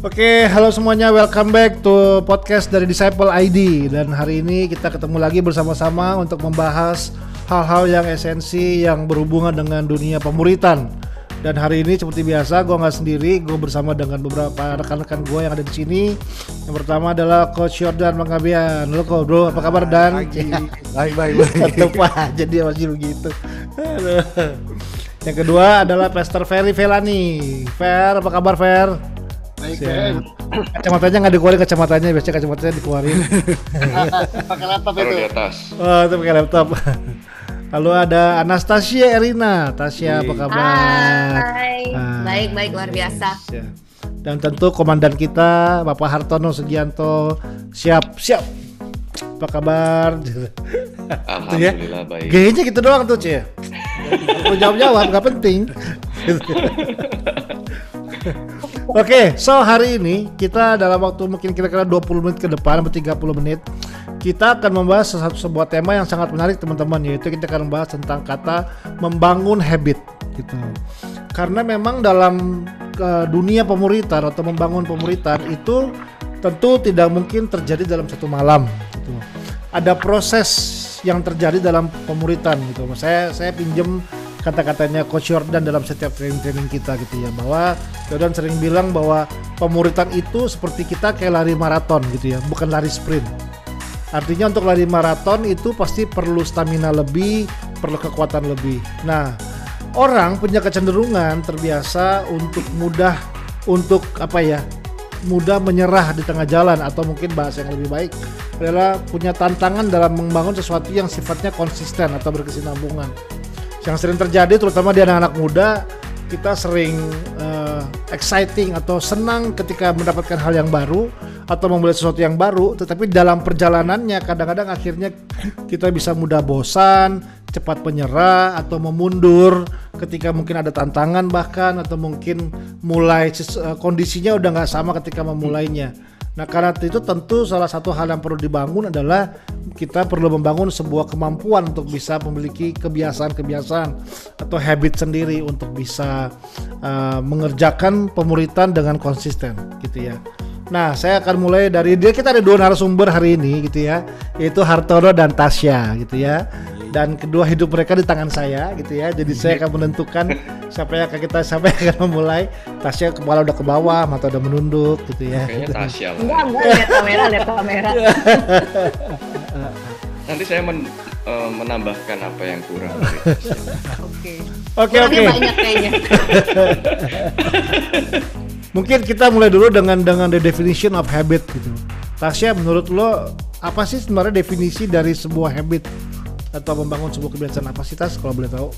Oke, halo semuanya, welcome back to podcast dari Disciple ID. Dan hari ini kita ketemu lagi bersama-sama untuk membahas hal-hal yang esensi yang berhubungan dengan dunia pemuritan. Dan hari ini seperti biasa, gue nggak sendiri, gue bersama dengan beberapa rekan-rekan gue yang ada di sini. Yang pertama adalah Coach Jordan Mangabian. Halo Coach Bro, apa kabar Dan? Baik. Tetep aja dia masih begitu. Yang kedua adalah Pastor Ferry Velani. Fer, apa kabar Fer? Baik. Kacamatanya nggak dikeluarin, kacamatanya biasanya kacamatanya dikeluarin. Pakai laptop Taruh itu. di atas. Oh, itu pakai laptop. Lalu ada Anastasia Erina. Tasya, apa kabar? Hai, baik luar biasa. Dan tentu komandan kita Bapak Hartono Sugianto. Siap. Apa kabar? Alhamdulillah baik. Gayanya gitu doang tuh, Cie. Lu jawab nggak penting. Oke, so hari ini kita dalam waktu mungkin kira-kira 20 menit ke depan atau 30 menit kita akan membahas sebuah tema yang sangat menarik teman-teman, yaitu kita akan membahas tentang kata membangun habit gitu. Karena memang dalam dunia pemuritan atau membangun pemuritan itu tentu tidak mungkin terjadi dalam satu malam gitu. Ada proses yang terjadi dalam pemuritan gitu. Saya pinjem kata-katanya Coach Jordan dalam setiap training kita gitu ya, bahwa Jordan sering bilang bahwa pemuritan itu seperti kita kayak lari maraton gitu ya, bukan lari sprint. Artinya untuk lari maraton itu pasti perlu stamina lebih, perlu kekuatan lebih. Nah, orang punya kecenderungan terbiasa untuk mudah menyerah di tengah jalan, atau mungkin bahasa yang lebih baik adalah punya tantangan dalam membangun sesuatu yang sifatnya konsisten atau berkesinambungan. Yang sering terjadi terutama di anak-anak muda, kita sering exciting atau senang ketika mendapatkan hal yang baru atau memulai sesuatu yang baru, tetapi dalam perjalanannya kadang-kadang akhirnya kita bisa mudah bosan, cepat menyerah atau memundur ketika mungkin ada tantangan bahkan, atau mungkin mulai kondisinya udah nggak sama ketika memulainya. Nah, karena itu tentu salah satu hal yang perlu dibangun adalah kita perlu membangun sebuah kemampuan untuk bisa memiliki kebiasaan-kebiasaan atau habit sendiri untuk bisa mengerjakan pemuritan dengan konsisten gitu ya. Nah, saya akan mulai dari kita ada dua narasumber hari ini gitu ya, yaitu Hartono dan Tasya gitu ya. Dan kedua hidup mereka di tangan saya gitu ya. Jadi saya akan menentukan siapa yang akan memulai. Tasya kepala udah ke bawah, mata udah menunduk gitu ya. Kayaknya Tasya lah. Enggak, lihat kamera. Nanti saya menambahkan apa yang kurang. Oke. Banyak kayaknya. Mungkin kita mulai dulu dengan the definition of habit gitu. Tasya, menurut lo apa sih sebenarnya definisi dari sebuah habit atau membangun sebuah kebiasaan? Apa sih Tas, kalau boleh tahu?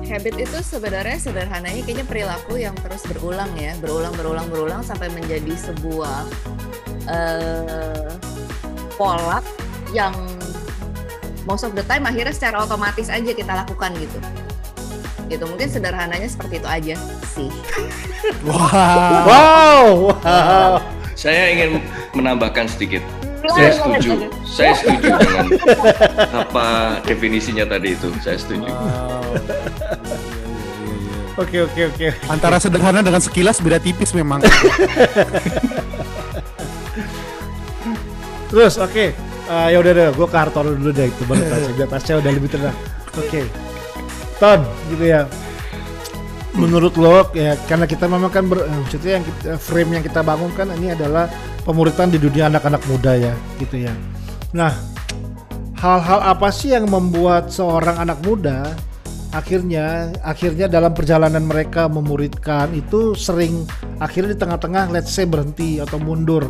Habit itu sebenarnya sederhananya kayaknya perilaku yang terus berulang ya, berulang sampai menjadi sebuah pola yang most of the time akhirnya secara otomatis aja kita lakukan gitu. Mungkin sederhananya seperti itu aja sih. Wow. Saya ingin menambahkan sedikit. Saya setuju dengan apa definisinya tadi itu. Saya setuju. Oke. Antara sederhana dengan sekilas beda tipis memang. Terus oke. Ya udah, gue ke Hartono dulu deh, itu baru Tasya, biar Tasya udah lebih tenang. Oke. Ton, gitu ya. Menurut lo ya, karena kita memang kan maksudnya frame yang kita bangun kan ini adalah pemuritan di dunia anak-anak muda ya, gitu ya. Nah, hal-hal apa sih yang membuat seorang anak muda akhirnya dalam perjalanan mereka memuridkan itu sering akhirnya di tengah-tengah let's say berhenti atau mundur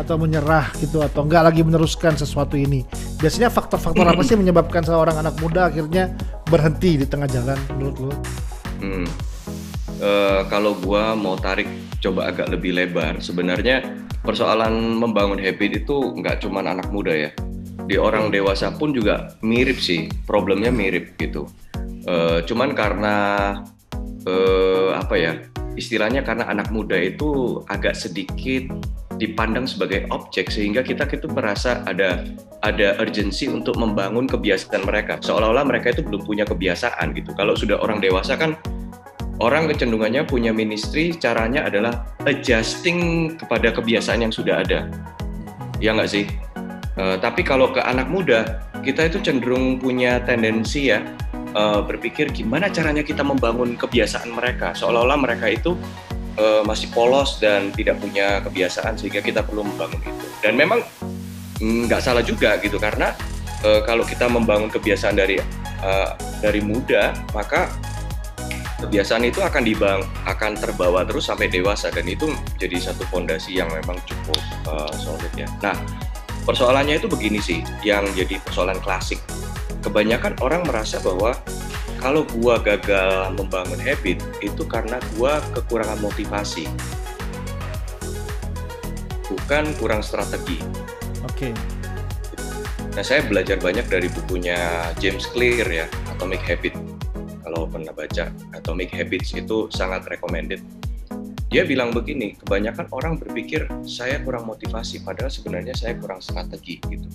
atau menyerah gitu, atau enggak lagi meneruskan sesuatu ini? Biasanya faktor-faktor apa sih menyebabkan seorang anak muda akhirnya berhenti di tengah jalan menurut lo? Kalau gua mau tarik coba agak lebih lebar, sebenarnya persoalan membangun habit itu nggak cuma anak muda ya, di orang dewasa pun juga mirip sih, problemnya mirip gitu. Cuman karena istilahnya karena anak muda itu agak sedikit dipandang sebagai objek, sehingga kita merasa ada urgensi untuk membangun kebiasaan mereka, seolah-olah mereka itu belum punya kebiasaan gitu. Kalau sudah orang dewasa kan Orang kecenderungannya punya ministry, caranya adalah adjusting kepada kebiasaan yang sudah ada. Ya nggak sih? Tapi kalau ke anak muda, kita itu cenderung punya tendensi ya, berpikir gimana caranya kita membangun kebiasaan mereka. Seolah-olah mereka itu masih polos dan tidak punya kebiasaan sehingga kita perlu membangun itu. Dan memang nggak salah juga gitu, karena kalau kita membangun kebiasaan dari muda, maka kebiasaan itu akan terbawa terus sampai dewasa, dan itu jadi satu fondasi yang memang cukup solid ya. Nah, persoalannya itu begini sih, yang jadi persoalan klasik. Kebanyakan orang merasa bahwa kalau gua gagal membangun habit itu karena gua kekurangan motivasi, bukan kurang strategi. Oke. Nah, saya belajar banyak dari bukunya James Clear ya, Atomic Habit. Kalau pernah baca Atomic Habits itu sangat recommended. Dia bilang begini, kebanyakan orang berpikir saya kurang motivasi, padahal sebenarnya saya kurang strategi gitu.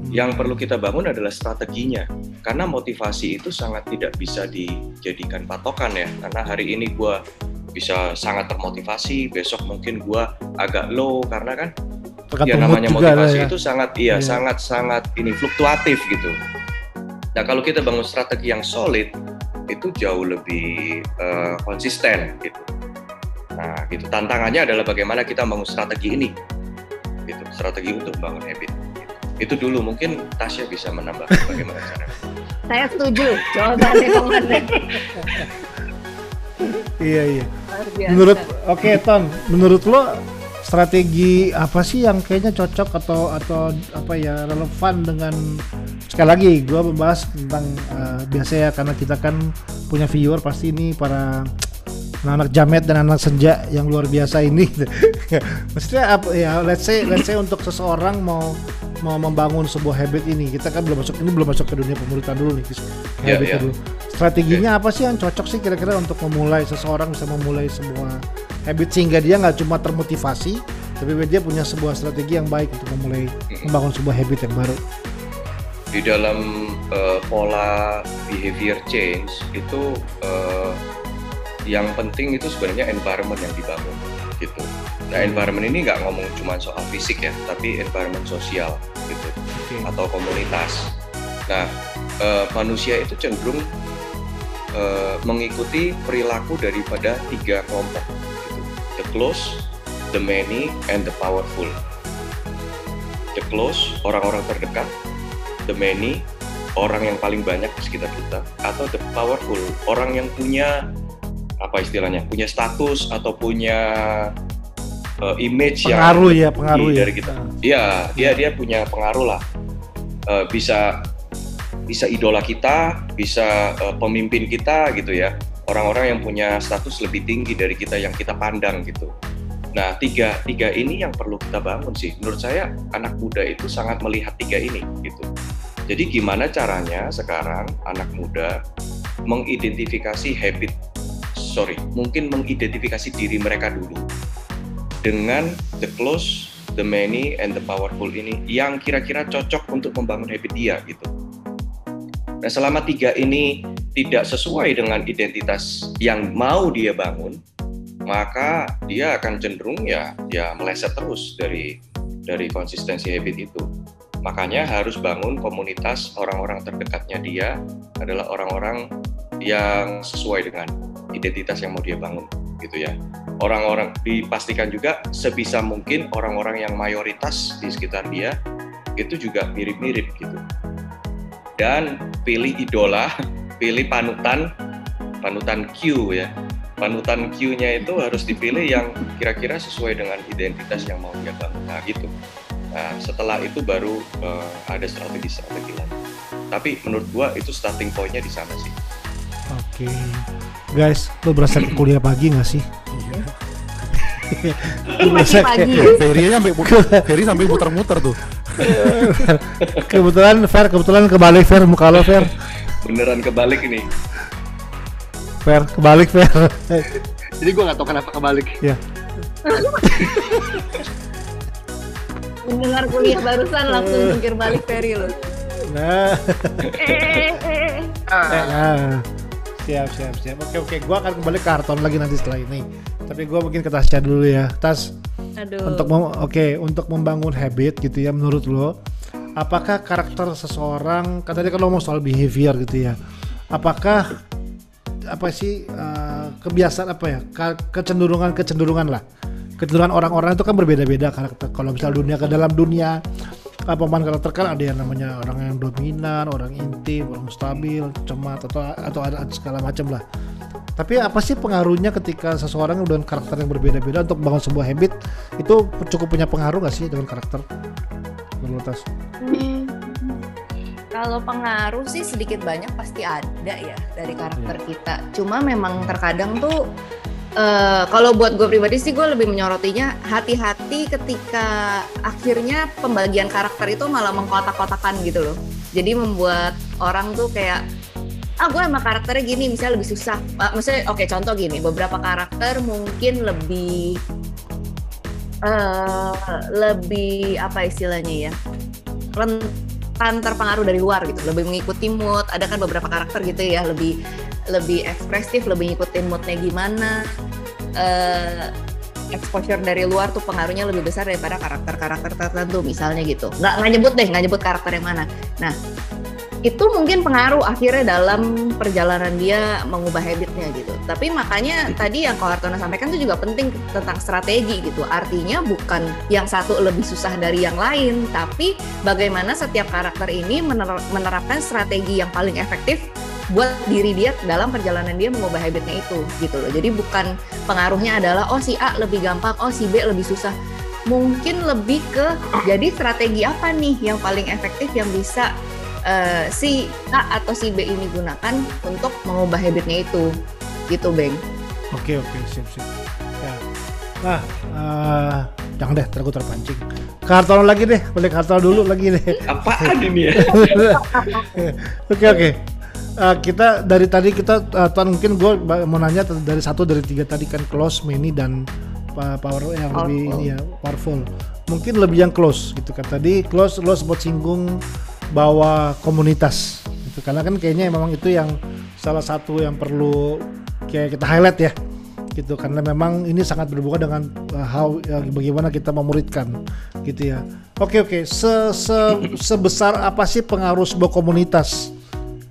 Yang perlu kita bangun adalah strateginya, karena motivasi itu sangat tidak bisa dijadikan patokan ya, karena hari ini gue bisa sangat termotivasi, besok mungkin gue agak low, karena kan ya namanya motivasi itu sangat sangat ini fluktuatif gitu. Nah, kalau kita bangun strategi yang solid, itu jauh lebih konsisten gitu. Nah, gitu. Tantangannya adalah bagaimana kita bangun strategi ini, gitu. Strategi untuk bangun habit. Gitu. Itu dulu, mungkin Tasya bisa menambahkan bagaimana caranya. Saya setuju, jawabannya kemarin. Iya. Oke, Ton, menurut lo strategi apa sih yang kayaknya cocok atau apa ya, relevan dengan, sekali lagi gue membahas tentang biasa ya, karena kita kan punya viewer pasti ini para anak jamet dan anak senja yang luar biasa ini. Maksudnya apa ya, let's say untuk seseorang mau membangun sebuah habit ini, kita kan belum masuk ke dunia pemuritan dulu nih, habitnya dulu. Strateginya apa sih yang cocok sih kira-kira untuk memulai, seseorang bisa memulai sebuah habit sehingga dia nggak cuma termotivasi, tapi dia punya sebuah strategi yang baik untuk membangun sebuah habit yang baru. Di dalam pola behavior change itu yang penting itu sebenarnya environment yang dibangun gitu. Nah, environment ini nggak ngomong cuma soal fisik ya, tapi environment sosial gitu, atau komunitas. Nah, manusia itu cenderung mengikuti perilaku daripada 3 kelompok gitu. The close, the many, and the powerful. The close, orang-orang terdekat. The many, orang yang paling banyak di sekitar kita. Atau the powerful, orang yang punya apa istilahnya, punya status atau punya image pengaruh yang pengaruh dari kita. Iya, dia punya pengaruh lah. Bisa idola kita, bisa pemimpin kita gitu ya. Orang-orang yang punya status lebih tinggi dari kita yang kita pandang gitu. Nah, tiga ini yang perlu kita bangun sih. Menurut saya anak muda itu sangat melihat 3 ini gitu. Jadi gimana caranya sekarang anak muda mengidentifikasi mengidentifikasi diri mereka dulu dengan the close, the many, and the powerful ini yang kira-kira cocok untuk membangun habit dia gitu. Nah, selama 3 ini tidak sesuai dengan identitas yang mau dia bangun, maka dia akan cenderung ya meleset terus dari konsistensi habit itu. Makanya harus bangun komunitas, orang-orang terdekatnya dia adalah orang-orang yang sesuai dengan identitas yang mau dia bangun gitu ya. Orang-orang dipastikan juga sebisa mungkin orang-orang yang mayoritas di sekitar dia itu juga mirip-mirip gitu. Dan pilih idola, pilih panutan Q ya. Panutan Q-nya itu harus dipilih yang kira-kira sesuai dengan identitas yang mau dia bangun. Nah gitu. Nah, setelah itu baru ada strategi lain. Tapi menurut gua itu starting point-nya di sana sih. Oke. Guys, lo berasa kuliah pagi nggak sih? Iya. Pagi. Ferry sampai muter-muter tuh. Kebetulan kebalik Fer, muka lo Fer. Beneran kebalik ini. Fer, kebalik Fer. Jadi gue nggak tahu kenapa kebalik. Ya. Mendengar kuliah barusan langsung jungkir balik Ferry lo. Nah. Siap. Oke. Gua akan kembali ke Harton lagi nanti setelah ini. Tapi gua mungkin ke Tasya dulu ya. Tas, Aduh. untuk membangun habit gitu ya, menurut lo, apakah karakter seseorang, kan tadi kan lo ngomong soal behavior gitu ya. Apakah kebiasaan kecenderungan lah. Kecenderungan orang-orang itu kan berbeda-beda karakter. Kalau misal dalam dunia pemain karakter kan ada yang namanya orang yang dominan, orang intim, orang stabil, cemat atau ada segala macam lah. Tapi apa sih pengaruhnya ketika seseorang dengan karakter yang berbeda-beda untuk membangun sebuah habit itu cukup punya pengaruh nggak sih dengan karakter? Menurut Tas? Kalau pengaruh sih sedikit banyak pasti ada ya dari karakter kita. Cuma memang terkadang tuh kalau buat gue pribadi sih gue lebih menyorotinya hati-hati ketika akhirnya pembagian karakter itu malah mengkotak-kotakan gitu loh. Jadi membuat orang tuh kayak gue emang karakternya gini, misalnya lebih susah. Maksudnya contoh gini, beberapa karakter mungkin lebih apa istilahnya ya, rentan terpengaruh dari luar gitu, lebih mengikuti mood. Ada kan beberapa karakter gitu ya, lebih ekspresif, lebih ngikutin moodnya gimana. Exposure dari luar tuh pengaruhnya lebih besar daripada karakter-karakter tertentu misalnya gitu. Nggak nyebut karakter yang mana. Nah, itu mungkin pengaruh akhirnya dalam perjalanan dia mengubah habitnya gitu. Tapi makanya tadi yang Ko Hartono sampaikan itu juga penting tentang strategi gitu. Artinya bukan yang satu lebih susah dari yang lain, tapi bagaimana setiap karakter ini menerapkan strategi yang paling efektif buat diri dia dalam perjalanan dia mengubah habitnya itu gitu loh. Jadi bukan pengaruhnya adalah si A lebih gampang, si B lebih susah. Mungkin lebih ke jadi strategi apa nih yang paling efektif yang bisa si A atau si B ini gunakan untuk mengubah habitnya itu gitu, Bang. Oke, siap. Ya. Nah, jangan deh, gue terpancing. Ke Hartono lagi deh, balik Hartono dulu lagi deh. Apaan ini ya? Oke. Kita dari tadi Tuan, mungkin gue mau nanya dari 1 dari 3 tadi kan close, mini dan power yang lebih ini ya, powerful. Mungkin lebih yang close gitu kan. Tadi close lo sempat singgung bahwa komunitas gitu. Karena kan kayaknya memang itu yang salah satu yang perlu kayak kita highlight ya. Gitu, karena memang ini sangat berhubungan dengan bagaimana kita memuridkan gitu ya. Oke. Sebesar apa sih pengaruh sebuah komunitas?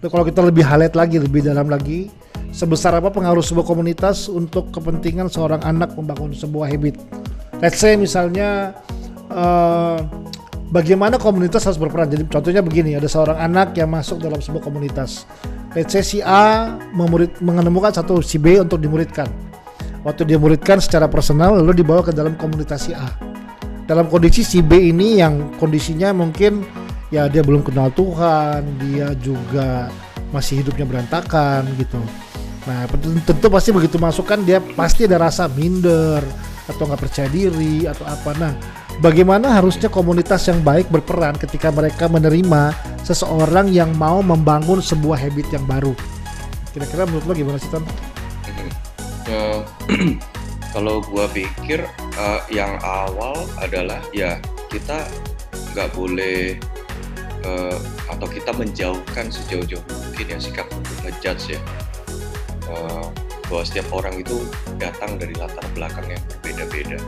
Kalau kita lebih highlight lagi, lebih dalam lagi, sebesar apa pengaruh sebuah komunitas untuk kepentingan seorang anak membangun sebuah habit? Let's say misalnya bagaimana komunitas harus berperan. Jadi contohnya begini, ada seorang anak yang masuk dalam sebuah komunitas. Let's say si A menemukan satu si B untuk dimuridkan. Waktu dia muridkan secara personal, lalu dibawa ke dalam komunitas si A. Dalam kondisi si B ini yang kondisinya mungkin ya dia belum kenal Tuhan, dia juga masih hidupnya berantakan gitu. Nah tentu pasti begitu masuk kan dia pasti ada rasa minder atau nggak percaya diri atau apa. Nah bagaimana harusnya komunitas yang baik berperan ketika mereka menerima seseorang yang mau membangun sebuah habit yang baru? Kira-kira menurut lo gimana sih, Ton? Kalau gua pikir yang awal adalah ya kita nggak boleh atau kita menjauhkan sejauh-jauh mungkin ya sikap untuk ngejudge ya, bahwa setiap orang itu datang dari latar belakang yang berbeda-beda,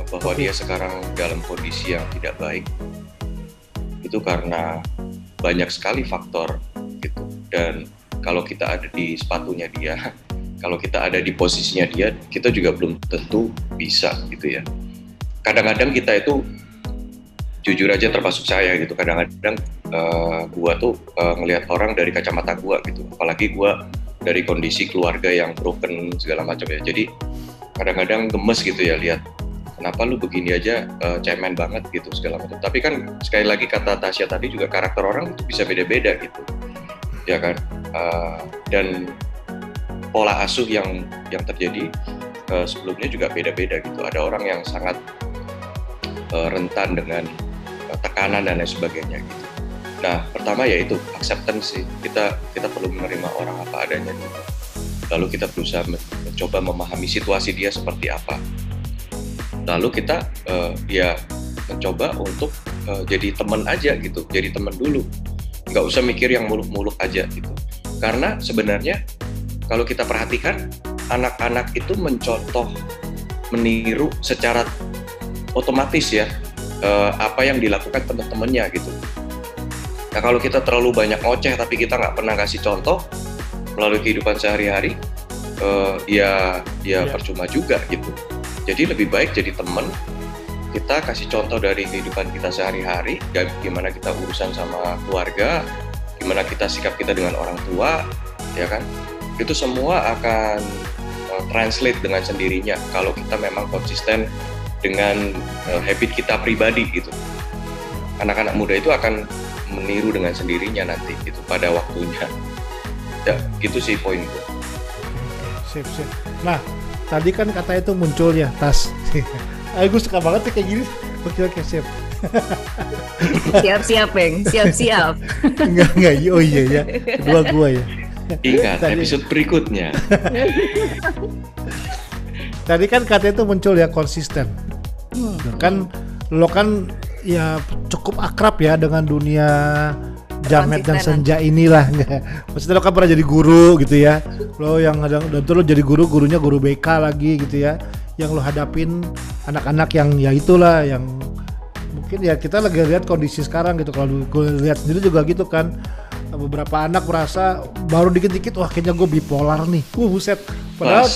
bahwa dia sekarang dalam kondisi yang tidak baik itu karena banyak sekali faktor gitu. Dan kalau kita ada di sepatunya dia, kalau kita ada di posisinya dia, kita juga belum tentu bisa gitu ya. Kadang-kadang kita itu jujur aja, termasuk saya gitu, kadang-kadang gua tuh ngelihat orang dari kacamata gua gitu, apalagi gua dari kondisi keluarga yang broken segala macam ya. Jadi kadang-kadang gemes gitu ya lihat kenapa lu begini aja cemen banget gitu segala macam. Tapi kan sekali lagi kata Tasya tadi juga karakter orang itu bisa beda-beda gitu ya kan. Dan pola asuh yang terjadi sebelumnya juga beda-beda gitu. Ada orang yang sangat rentan dengan tekanan dan lain sebagainya gitu. Nah pertama yaitu acceptance sih. Kita perlu menerima orang apa adanya gitu. Lalu kita berusaha mencoba memahami situasi dia seperti apa. Lalu kita ya mencoba untuk jadi teman aja gitu, jadi teman dulu. Nggak usah mikir yang muluk-muluk aja gitu. Karena sebenarnya kalau kita perhatikan, anak-anak itu mencontoh, meniru secara otomatis ya apa yang dilakukan teman-temannya gitu. Nah kalau kita terlalu banyak ngoceh tapi kita nggak pernah kasih contoh melalui kehidupan sehari-hari, ya percuma juga gitu. Jadi lebih baik jadi teman, kita kasih contoh dari kehidupan kita sehari-hari, gimana kita urusan sama keluarga, gimana kita sikap kita dengan orang tua, ya kan? Itu semua akan translate dengan sendirinya kalau kita memang konsisten dengan habit kita pribadi gitu. Anak-anak muda itu akan meniru dengan sendirinya nanti gitu pada waktunya. Ya, gitu sih poinku. Sip. Nah, tadi kan kata itu muncul ya, Tas. Gue suka banget nih kayak gini. Oke, sip. Siap-siap, Bang. Siap-siap. Enggak. Oh iya ya. Kedua gua ya. Ingat episode berikutnya. Tadi kan kata itu muncul ya, konsisten. Kan lo kan ya cukup akrab ya dengan dunia jamet dan senja inilah. Maksudnya lo kan pernah jadi guru gitu ya. Lo yang ada, dan tuh lo jadi gurunya guru BK lagi gitu ya. Yang lo hadapin anak-anak yang ya itulah yang mungkin ya kita lagi lihat kondisi sekarang gitu. Kalau gue lihat sendiri juga gitu kan. Beberapa anak merasa baru dikit-dikit wah kayaknya gue bipolar nih. Buset. Padahal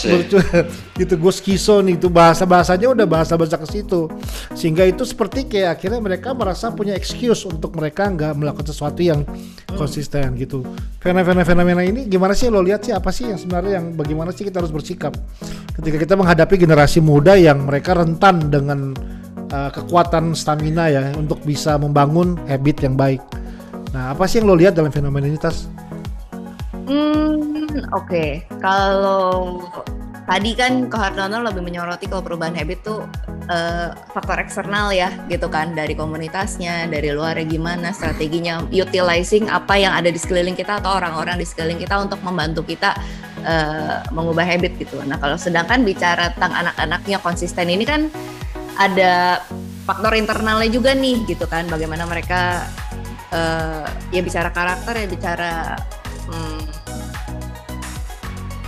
gitu gue skizo nih, itu bahasa-bahasanya udah bahasa-bahasa ke situ. Sehingga itu seperti kayak akhirnya mereka merasa punya excuse untuk mereka nggak melakukan sesuatu yang konsisten gitu. Fenomena ini gimana sih lo lihat sih, apa sih yang sebenarnya yang bagaimana sih kita harus bersikap ketika kita menghadapi generasi muda yang mereka rentan dengan kekuatan stamina ya untuk bisa membangun habit yang baik. Nah, apa sih yang lo lihat dalam fenomena ini, Tas? Oke. Kalau tadi kan Ko Hartono lebih menyoroti kalau perubahan habit tuh faktor eksternal ya, gitu kan, dari komunitasnya, dari luarnya gimana, strateginya, utilizing apa yang ada di sekeliling kita atau orang-orang di sekeliling kita untuk membantu kita mengubah habit gitu. Nah, kalau sedangkan bicara tentang anak-anaknya konsisten ini kan ada faktor internalnya juga nih, gitu kan, bagaimana mereka ya bicara karakter, ya bicara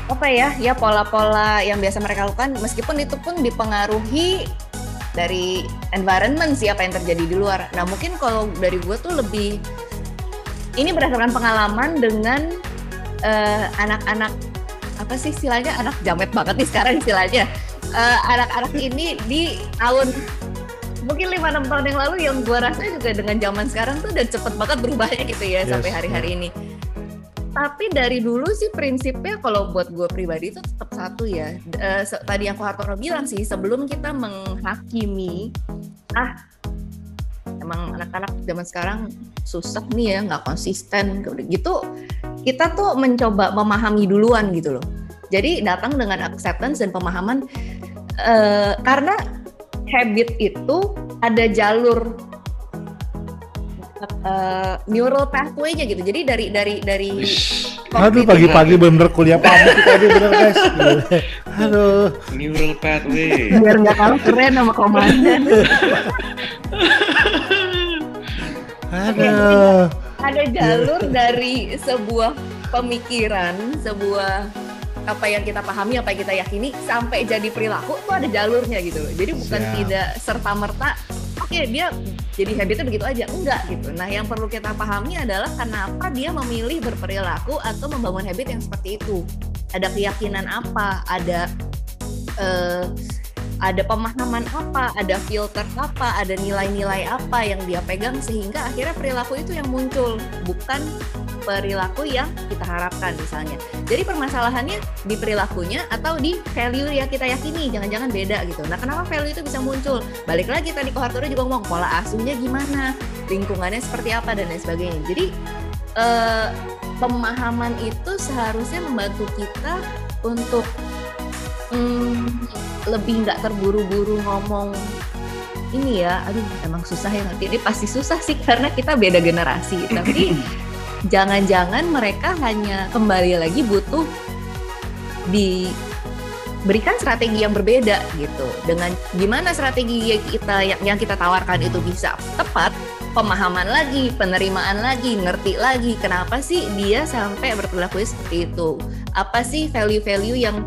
apa ya pola-pola yang biasa mereka lakukan, meskipun itu pun dipengaruhi dari environment sih, apa yang terjadi di luar. Nah mungkin kalau dari gue tuh lebih ini berdasarkan pengalaman dengan anak-anak, apa sih istilahnya, anak jamet banget nih sekarang istilahnya, anak-anak ini di tahun mungkin 5-6 tahun yang lalu, yang gue rasa juga dengan zaman sekarang tuh udah cepet banget berubahnya gitu ya, sampai hari-hari ini. Tapi dari dulu sih prinsipnya kalau buat gue pribadi itu tetap satu ya, tadi yang Ko Hartono bilang sih, sebelum kita menghakimi emang anak-anak zaman sekarang susah nih ya, nggak konsisten gitu, kita tuh mencoba memahami duluan gitu loh. Jadi datang dengan acceptance dan pemahaman, karena habit itu ada jalur neural pathway-nya gitu. Jadi dari aduh pagi-pagi bener-bener kuliah pabrik tadi bener guys. Aduh, neural pathway. Biar nggak kalah keren sama komandan. Aduh. Ada jalur dari sebuah pemikiran, sebuah apa yang kita pahami, apa yang kita yakini sampai jadi perilaku itu ada jalurnya gitu loh. Jadi bukan tidak serta-merta oke, dia jadi habitnya begitu aja, enggak gitu. Nah yang perlu kita pahami adalah kenapa dia memilih berperilaku atau membangun habit yang seperti itu. Ada keyakinan apa, ada pemahaman apa, ada filter apa, ada nilai-nilai apa yang dia pegang sehingga akhirnya perilaku itu yang muncul, bukan perilaku yang kita harapkan misalnya. Jadi permasalahannya di perilakunya atau di value yang kita yakini, jangan-jangan beda gitu. Nah kenapa value itu bisa muncul? Balik lagi tadi Ko Hartono juga ngomong pola asuhnya gimana, lingkungannya seperti apa dan lain sebagainya. Jadi pemahaman itu seharusnya membantu kita untuk lebih nggak terburu-buru ngomong ini ya, aduh emang susah ya, nanti ini pasti susah sih karena kita beda generasi, tapi jangan-jangan mereka hanya kembali lagi butuh diberikan strategi yang berbeda gitu. Dengan gimana strategi kita yang kita tawarkan itu bisa tepat, pemahaman lagi, penerimaan lagi, ngerti lagi kenapa sih dia sampai berperilaku seperti itu. Apa sih value-value yang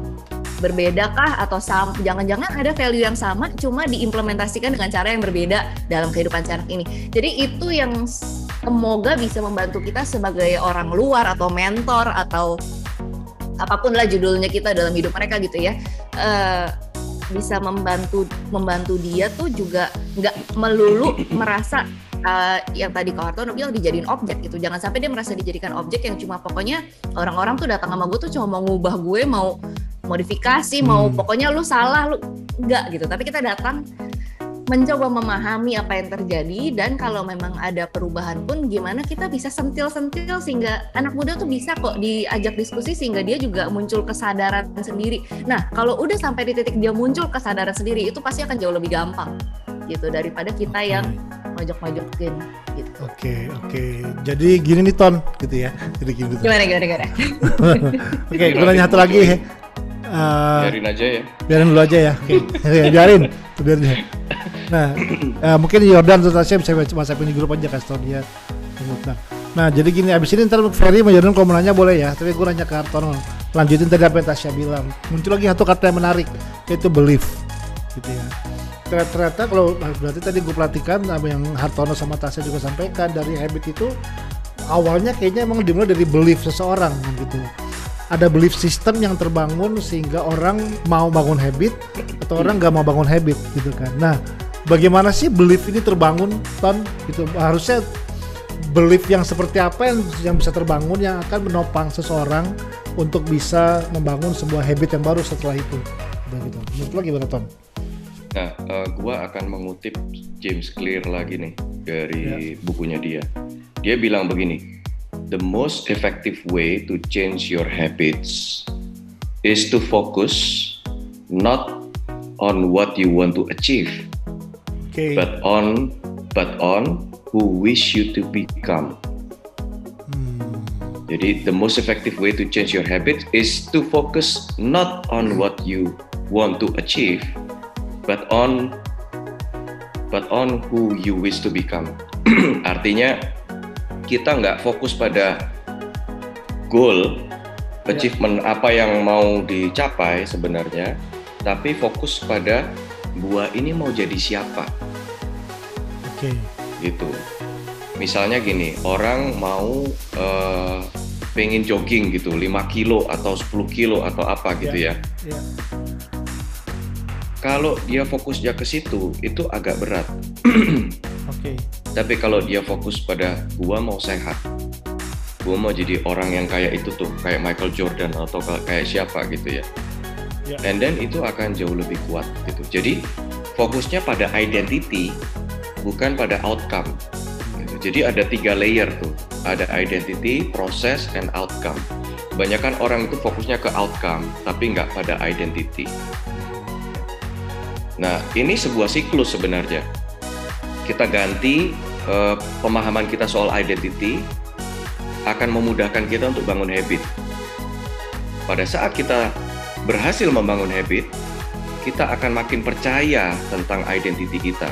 berbeda kah atau jangan-jangan ada value yang sama cuma diimplementasikan dengan cara yang berbeda dalam kehidupan anak ini. Jadi itu yang semoga bisa membantu kita sebagai orang luar atau mentor atau apapun lah judulnya kita dalam hidup mereka gitu ya. Bisa membantu dia tuh juga nggak melulu merasa yang tadi Kak Hartono bilang dijadiin objek gitu. Jangan sampai dia merasa dijadikan objek yang cuma pokoknya orang-orang tuh datang sama gue tuh cuma mau ngubah gue, mau modifikasi, mau pokoknya lu salah, lu enggak gitu. Tapi kita datang mencoba memahami apa yang terjadi, dan kalau memang ada perubahan pun gimana kita bisa sentil-sentil sehingga anak muda tuh bisa kok diajak diskusi sehingga dia juga muncul kesadaran sendiri. Nah, kalau udah sampai di titik dia muncul kesadaran sendiri, itu pasti akan jauh lebih gampang gitu daripada kita yang mojok-mojokin gitu. Oke. Jadi gini nih Ton, gitu ya. Jadi gini. Gimana? Oke, gue nanya satu lagi. Biarin aja ya. Biarin dulu aja ya. Oke. Biarin. Nah, mungkin Yordan atau Tasya bisa WhatsApp di grup aja kasih tau dia. Nah, jadi gini, abis ini ntar Ferry sama Yordan kalau mau nanya boleh ya. Tapi gue nanya ke Hartono, lanjutin tadi apa yang Tasya bilang. Muncul lagi satu kata yang menarik, yaitu belief, gitu ya. Ternyata kalau berarti tadi gue perhatikan apa yang Hartono sama Tasya juga sampaikan, dari habit itu awalnya kayaknya emang dimulai dari belief seseorang gitu. Ada belief system yang terbangun sehingga orang mau bangun habit atau orang gak mau bangun habit gitu kan. Nah, bagaimana sih belief ini terbangun, Ton? Gitu. Harusnya belief yang seperti apa yang bisa terbangun yang akan menopang seseorang untuk bisa membangun sebuah habit yang baru setelah itu. Gitu. Menurut lo gimana, Ton? Nah, gua akan mengutip James Clear lagi nih dari bukunya dia. Dia bilang begini, the most effective way to change your habits is to focus not on what you want to achieve, but on who wish you to become. Jadi the most effective way to change your habit is to focus not on what you want to achieve, but on who you wish to become. Artinya kita nggak fokus pada goal, achievement apa yang mau dicapai sebenarnya, tapi fokus pada gua ini mau jadi siapa. Gitu. Misalnya gini, orang mau pengen jogging gitu, 5 kilo atau 10 kilo atau apa gitu ya. Kalau dia fokusnya ke situ, itu agak berat. Tapi kalau dia fokus pada gua mau sehat, gua mau jadi orang yang kayak itu tuh, kayak Michael Jordan atau kayak siapa gitu ya. And then itu akan jauh lebih kuat gitu. Jadi fokusnya pada identity, bukan pada outcome. Gitu. Jadi ada 3 layer tuh, ada identity, proses, and outcome. Kebanyakan orang itu fokusnya ke outcome, tapi nggak pada identity. Nah, ini sebuah siklus sebenarnya. Kita ganti pemahaman kita soal identity akan memudahkan kita untuk bangun habit. Pada saat kita berhasil membangun habit, kita akan makin percaya tentang identity kita.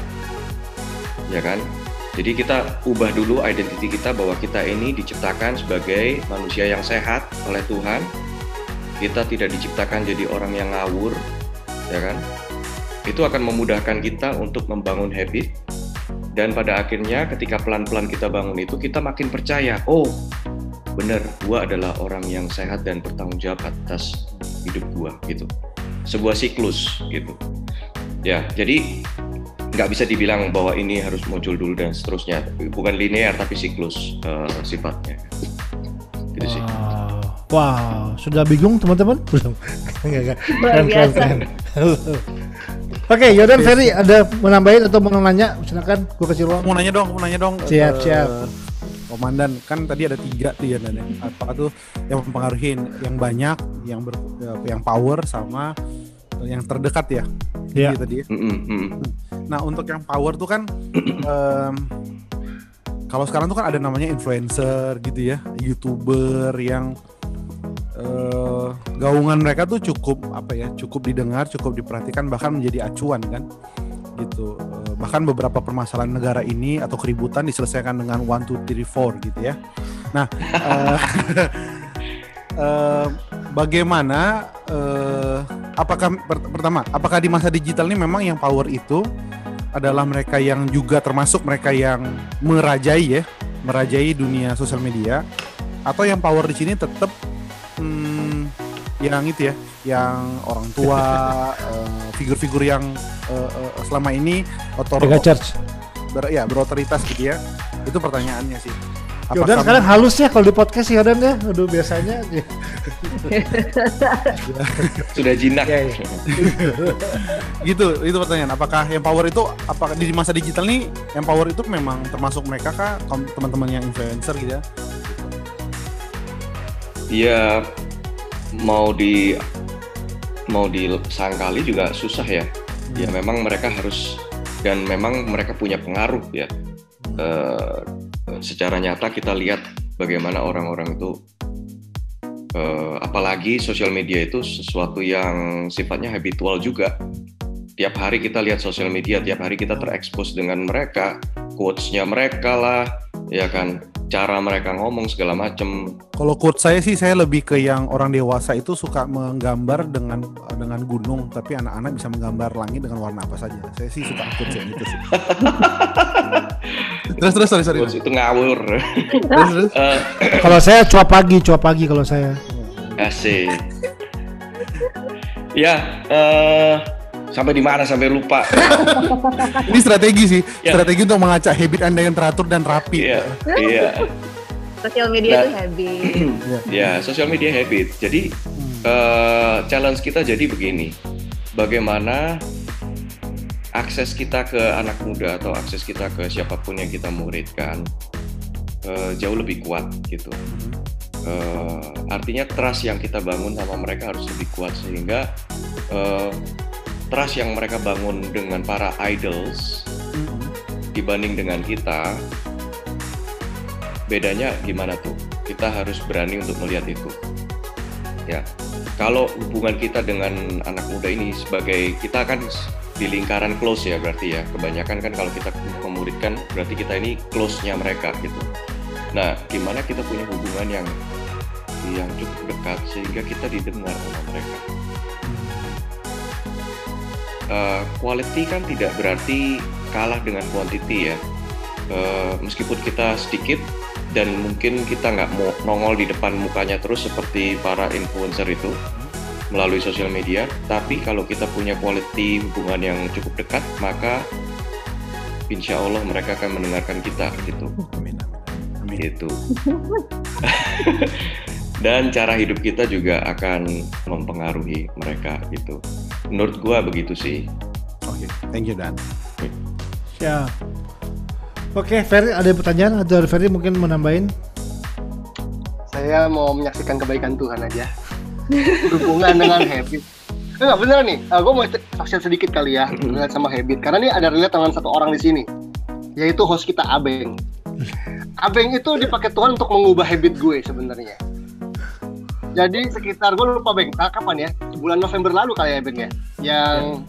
Ya kan? Jadi kita ubah dulu identity kita bahwa kita ini diciptakan sebagai manusia yang sehat oleh Tuhan. Kita tidak diciptakan jadi orang yang ngawur, ya kan? Itu akan memudahkan kita untuk membangun habit. Dan pada akhirnya ketika pelan-pelan kita bangun itu, kita makin percaya, oh bener, gua adalah orang yang sehat dan bertanggung jawab atas hidup gua gitu. Sebuah siklus gitu. Ya, jadi nggak bisa dibilang bahwa ini harus muncul dulu dan seterusnya. Bukan linear tapi siklus sifatnya. Gitu sih. Wow, sudah bingung teman-teman? Belum. Luar biasa. Oke, Yordan, Ferry ada mau nambahin atau mau nanya? Silakan, gue kasih ruang. Mau nanya dong. Siap. Komandan, kan tadi ada 3 tuh ya, apa tuh yang mempengaruhi yang banyak, yang power sama yang terdekat ya. Iya. Tadi. Nah, untuk yang power tuh kan kalau sekarang tuh kan ada namanya influencer gitu ya, YouTuber yang gaungan mereka tuh cukup didengar, cukup diperhatikan, bahkan menjadi acuan kan. gitu. Bahkan beberapa permasalahan negara ini atau keributan diselesaikan dengan 1, 2, 3, 4 gitu ya. Nah, bagaimana apakah di masa digital ini memang yang power itu adalah mereka yang juga termasuk mereka yang merajai dunia sosial media, atau yang power di sini tetap yang itu ya, yang orang tua, figur-figur yang selama ini berotoritas gitu ya. Itu pertanyaannya sih. Yodan sekarang halus ya kalau di podcast Yodan ya. Aduh biasanya Sudah jinak. Ya. Gitu, itu pertanyaan. Apakah yang power itu, apakah di masa digital nih yang power itu memang termasuk mereka kah, teman-teman yang influencer gitu ya? Iya, mau disangkali juga susah ya. Ya memang mereka harus, dan memang mereka punya pengaruh ya. Secara nyata kita lihat bagaimana orang-orang itu, apalagi sosial media itu sesuatu yang sifatnya habitual juga. Tiap hari kita lihat sosial media, tiap hari kita terekspos dengan mereka, quotes-nya mereka lah, ya kan, cara mereka ngomong segala macem. Kalau quote saya sih, saya lebih ke yang orang dewasa itu suka menggambar dengan gunung, tapi anak-anak bisa menggambar langit dengan warna apa saja. Saya sih suka quotes yang itu sih. Terus sorry. Quotes itu ngawur. Terus. Kalau saya cuap pagi kalau saya. Asik. Ya, sampai di mana, sampai lupa. Ini strategi sih, Ya. strategi untuk mengacak habit Anda yang teratur dan rapi. Iya. Sosial media itu habit. Ya, sosial media habit. Jadi challenge kita jadi begini. Bagaimana akses kita ke anak muda atau akses kita ke siapapun yang kita muridkan jauh lebih kuat gitu. Artinya trust yang kita bangun sama mereka harus lebih kuat, sehingga trust yang mereka bangun dengan para idols dibanding dengan kita, bedanya gimana tuh? Kita harus berani untuk melihat itu. Ya, kalau hubungan kita dengan anak muda ini sebagai, kita kan di lingkaran close ya, berarti ya, kebanyakan kan kalau kita memuridkan berarti kita ini close-nya mereka gitu. Nah, gimana kita punya hubungan yang cukup dekat sehingga kita didengar oleh mereka. Quality kan tidak berarti kalah dengan quantity ya. Meskipun kita sedikit dan mungkin kita nggak mau nongol di depan mukanya terus seperti para influencer itu melalui sosial media, tapi kalau kita punya quality hubungan yang cukup dekat, maka insya Allah mereka akan mendengarkan kita gitu. Amin. Gitu. Dan cara hidup kita juga akan mempengaruhi mereka gitu. Menurut gua begitu sih. Oke, thank you Dan. Ya. Oke, Ferry ada pertanyaan atau Ferry mungkin mau nambahin? Saya mau menyaksikan kebaikan Tuhan aja. Berhubungan dengan habit. Enggak bener nih. Gue mau share sedikit kali ya relate sama habit. Karena ini ada relate dengan satu orang di sini, yaitu host kita Abeng. Abeng itu dipakai Tuhan untuk mengubah habit gue sebenarnya. Jadi sekitar, gue lupa Beng, kapan ya? Bulan November lalu kali ya Beng ya? Yang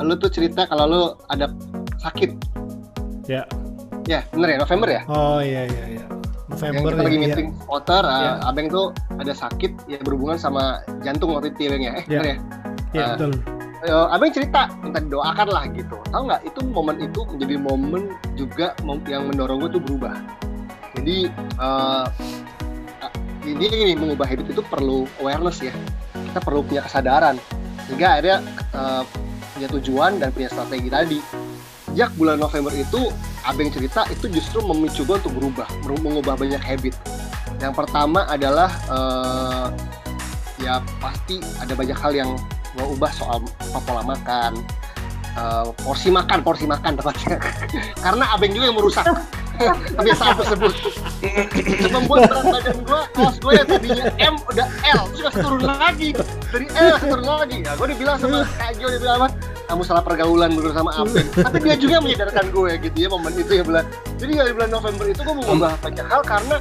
lu tuh cerita kalau lu ada sakit. Ya. Ya, bener ya? November ya? Oh iya. November yang kita lagi ya. meeting voter, Ya. Abeng tuh ada sakit ya berhubungan sama jantung waktu itu ya Beng ya? Bener ya? Ya, betul. Abeng cerita, minta didoakan lah gitu. Tahu nggak? Itu momen itu menjadi momen juga yang mendorong gue tuh berubah. Jadi ini mengubah habit itu perlu awareness ya. Kita perlu punya kesadaran sehingga akhirnya punya tujuan dan punya strategi tadi. Sejak bulan November itu Abeng cerita itu justru memicu gue untuk berubah, mengubah banyak habit. Yang pertama adalah ya pasti ada banyak hal yang gue ubah soal pola makan, porsi makan tepatnya. Karena Abeng juga yang merusak kebiasaan tersebut. Membuat berat badan gue, kaos gue yang tadinya M udah L, terus kasih turun lagi, dari L kasih turun lagi. Ya gue dibilang sama Kak Jo, dia bilang apa? Kamu salah pergaulan dulu sama Abeng. Tapi dia juga menyadarkan gue gitu ya, momen itu ya bilang. Jadi di bulan November itu gue mengubah banyak hal karena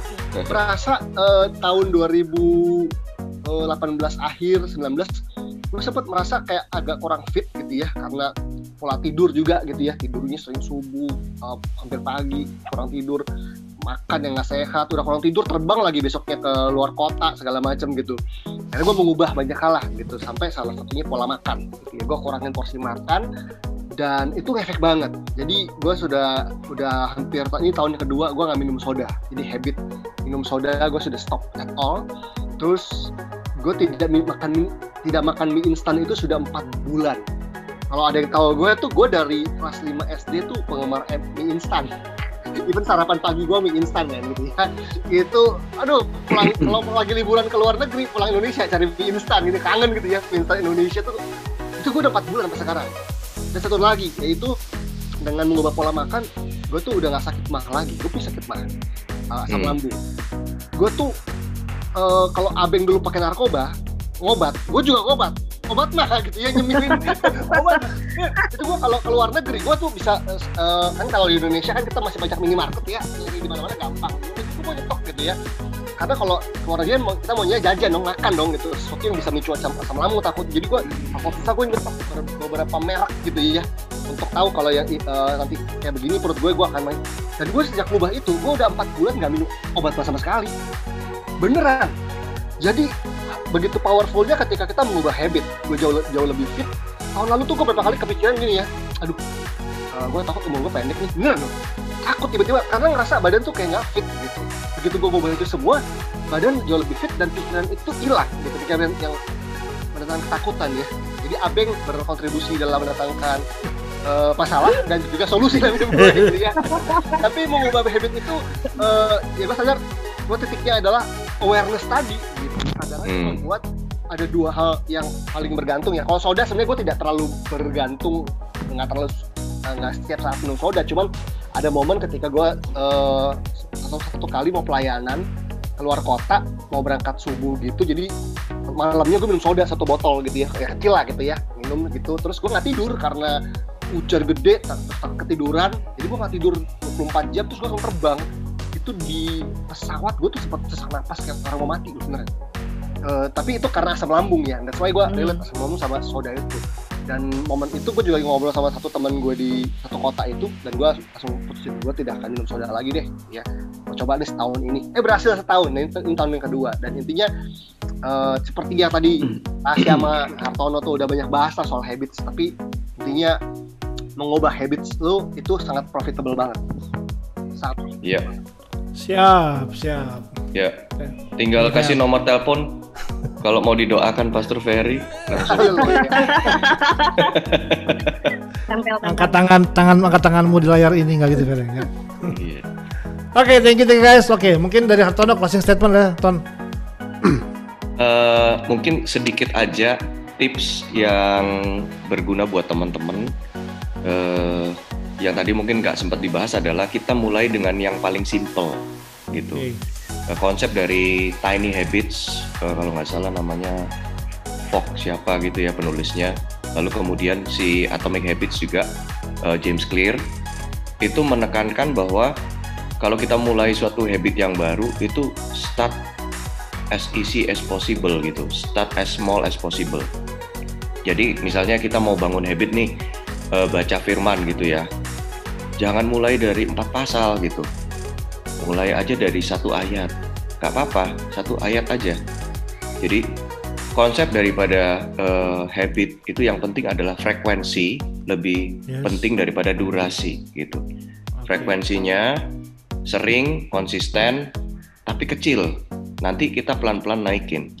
merasa tahun 2018 akhir 19 gue sempat merasa kayak agak kurang fit gitu ya, karena pola tidur juga gitu ya, tidurnya sering subuh, hampir pagi, kurang tidur, makan yang nggak sehat, udah kurang tidur terbang lagi besoknya ke luar kota segala macam gitu. Akhirnya gue mengubah banyak hal lah gitu, sampai salah satunya pola makan gitu ya. Gue kurangin porsi makan dan itu ngefek banget. Jadi gue sudah hampir ini tahun yang kedua gue nggak minum soda, jadi habit minum soda gue sudah stop at all. Terus gue tidak makan mie instan itu sudah 4 bulan. Kalau ada yang tahu gue tuh, gue dari kelas 5 SD tuh penggemar mie instan. Even sarapan pagi gue mie instan ya gitu ya. Itu, aduh, kalau lagi liburan ke luar negeri, pulang Indonesia cari mie instan gitu, kangen gitu ya, mie instan Indonesia tuh. Itu gue udah 4 bulan sampai sekarang. Dan satu lagi, yaitu dengan mengubah pola makan, gue tuh udah gak sakit mah lagi. Gue punya sakit mah, asam lambung. Gue tuh, kalau abeng dulu pakai narkoba, ngobat, gue juga ngobat mah gitu ya, nyemilin obat. Itu gue kalau ke luar negeri, gue tuh bisa kan kalau di Indonesia kan kita masih banyak minimarket ya, jadi di mana-mana gampang. Itu gue nyetok gitu ya. Karena kalau ke luar negeri kita maunya jajan dong, makan dong gitu, sesuatu yang bisa micu asam lambung takut. Jadi gue nyetok beberapa merek gitu ya, untuk tahu kalau yang nanti kayak begini perut gue akan main. Dan gue sejak ngubah itu, gue udah 4 bulan nggak minum obat sama sekali. Beneran. Jadi begitu powerfulnya ketika kita mengubah habit. Gue jauh lebih fit. Tahun lalu tuh gue beberapa kali kepikiran gini ya, aduh, gue takut umur gue pendek nih. Beneran loh, takut tiba-tiba karena ngerasa badan tuh kayak nggak fit gitu. Begitu gue ngubah itu semua, badan jauh lebih fit dan pikiran itu hilang gitu. Pikiran yang mendatangkan ketakutan ya. Jadi abeng berkontribusi dalam mendatangkan masalah dan juga solusi dalam hidup gue gitu ya. Tapi mengubah habit itu, ya gue sadar, gue titiknya adalah awareness tadi gitu. Adalah membuat ada 2 hal yang paling bergantung ya. Kalau soda sebenarnya gue tidak terlalu bergantung, nggak setiap saat minum soda. Cuman ada momen ketika gue satu kali mau pelayanan keluar kota, mau berangkat subuh gitu. Jadi malamnya gue minum soda 1 botol gitu ya, kayak kecil lah gitu ya, minum gitu. Terus gue nggak tidur karena hujan gede, ketiduran. Jadi gue nggak tidur 24 jam, terus gue langsung terbang. Itu di pesawat gue tuh sempat sesak napas kayak orang mau mati sebenarnya. Tapi itu karena asam lambung ya. That's why gue relate asam lambung sama soda itu. Dan momen itu gue juga ngobrol sama satu teman gue di satu kota itu, dan gue langsung putusin gue tidak akan minum soda lagi deh. Ya, mau coba deh setahun ini. Berhasil setahun. Ini tahun yang kedua. Dan intinya seperti yang tadi Tasya sama Hartono tuh udah banyak bahas lah soal habits. Tapi intinya mengubah habits lu itu sangat profitable banget. Iya. Siap. Ya, tinggal kasih nomor telepon kalau mau didoakan Pastor Ferry. Angkat tanganmu di layar ini, nggak gitu Ferry ya. Iya. Oke, thank you guys. Oke, mungkin dari Hartono closing statement ya, Ton. Mungkin sedikit aja tips yang berguna buat teman-teman. Yang tadi mungkin nggak sempat dibahas adalah kita mulai dengan yang paling simple gitu. Konsep dari Tiny Habits, kalau nggak salah namanya Fogg siapa gitu ya penulisnya. Lalu kemudian si Atomic Habits juga James Clear itu menekankan bahwa kalau kita mulai suatu habit yang baru itu start as easy as possible gitu, start as small as possible. Jadi misalnya kita mau bangun habit nih, baca firman gitu ya, jangan mulai dari 4 pasal gitu, mulai aja dari 1 ayat, gak apa-apa, 1 ayat aja. Jadi konsep daripada habit itu yang penting adalah frekuensi, lebih penting daripada durasi gitu. Frekuensinya sering, konsisten, tapi kecil, nanti kita pelan-pelan naikin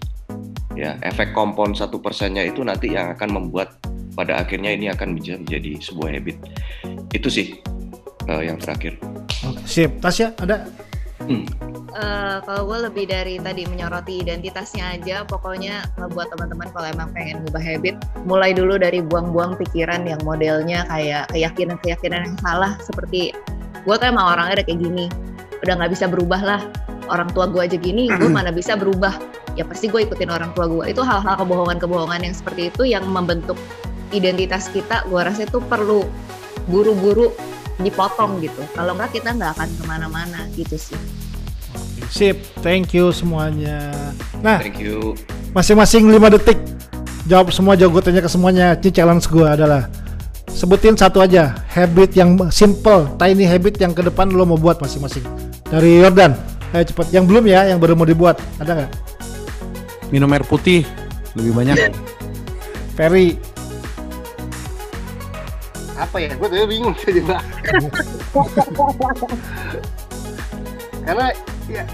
ya. Efek kompon 1%-nya itu nanti yang akan membuat pada akhirnya ini akan menjadi sebuah habit. Itu sih yang terakhir. Sip, Tasya ada? Kalau gue lebih dari tadi menyoroti identitasnya aja, pokoknya buat teman-teman kalau emang pengen ngubah habit, mulai dulu dari buang-buang pikiran yang modelnya kayak keyakinan-keyakinan yang salah, seperti gue tuh emang orangnya udah kayak gini, udah nggak bisa berubah lah, orang tua gue aja gini, gue mana bisa berubah, ya pasti gue ikutin orang tua gue. Itu hal-hal kebohongan-kebohongan yang seperti itu yang membentuk identitas kita, gue rasa itu perlu buru-buru dipotong gitu, kalau nggak kita nggak akan kemana-mana gitu sih. Sip, thank you semuanya. Nah, thank you. Masing-masing 5 detik jawab semua, gue tanya ke semuanya. Ini challenge gue adalah sebutin satu aja habit yang simple, tiny habit yang ke depan lo mau buat masing-masing. Dari Yordan, ayo cepet. Yang belum ya, yang baru mau dibuat, ada nggak? Minum air putih lebih banyak. Ferry, Apa ya? Gue tuh bingung juga. Karena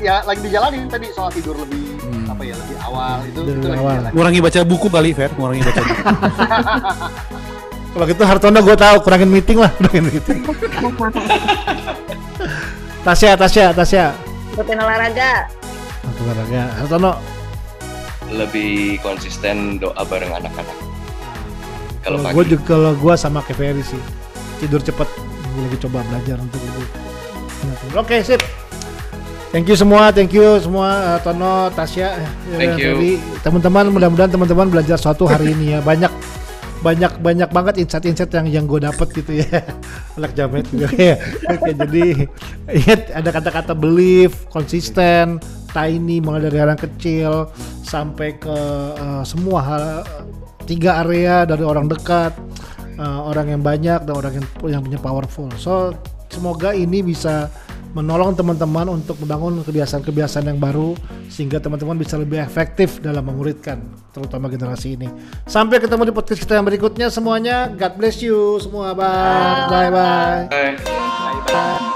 ya lagi dijalanin tadi soal tidur lebih apa ya, lebih awal itu Lebih lagi awal. jalan. Ngurangi baca buku kali, Fer. Ngurangi baca buku. kalau gitu Hartono gue tahu, kurangin meeting lah, kurangin meeting. Tasya. Rutin olahraga. Olahraga. Hartono. Lebih konsisten doa bareng anak-anak. Kalau Kalau pagi. gue sama kayak Ferry sih, tidur cepet. Gue lagi coba belajar untuk itu. Oke, sip. Thank you semua, Tono, Tasya, Thank you. Ferry. Teman-teman, mudah-mudahan teman-teman belajar suatu hari ini ya. Banyak banget insight yang gue dapet gitu ya. Anak jamet juga ya. Oke, jadi ingat ada kata-kata belief, konsisten, tiny, mulai dari hal yang kecil sampai ke semua hal, 3 area, dari orang dekat, orang yang banyak, dan orang yang punya powerful. So semoga ini bisa menolong teman-teman untuk membangun kebiasaan-kebiasaan yang baru sehingga teman-teman bisa lebih efektif dalam memuridkan terutama generasi ini. Sampai ketemu di podcast kita yang berikutnya semuanya. God bless you semua. Bye. Bye. Bye. Bye-bye.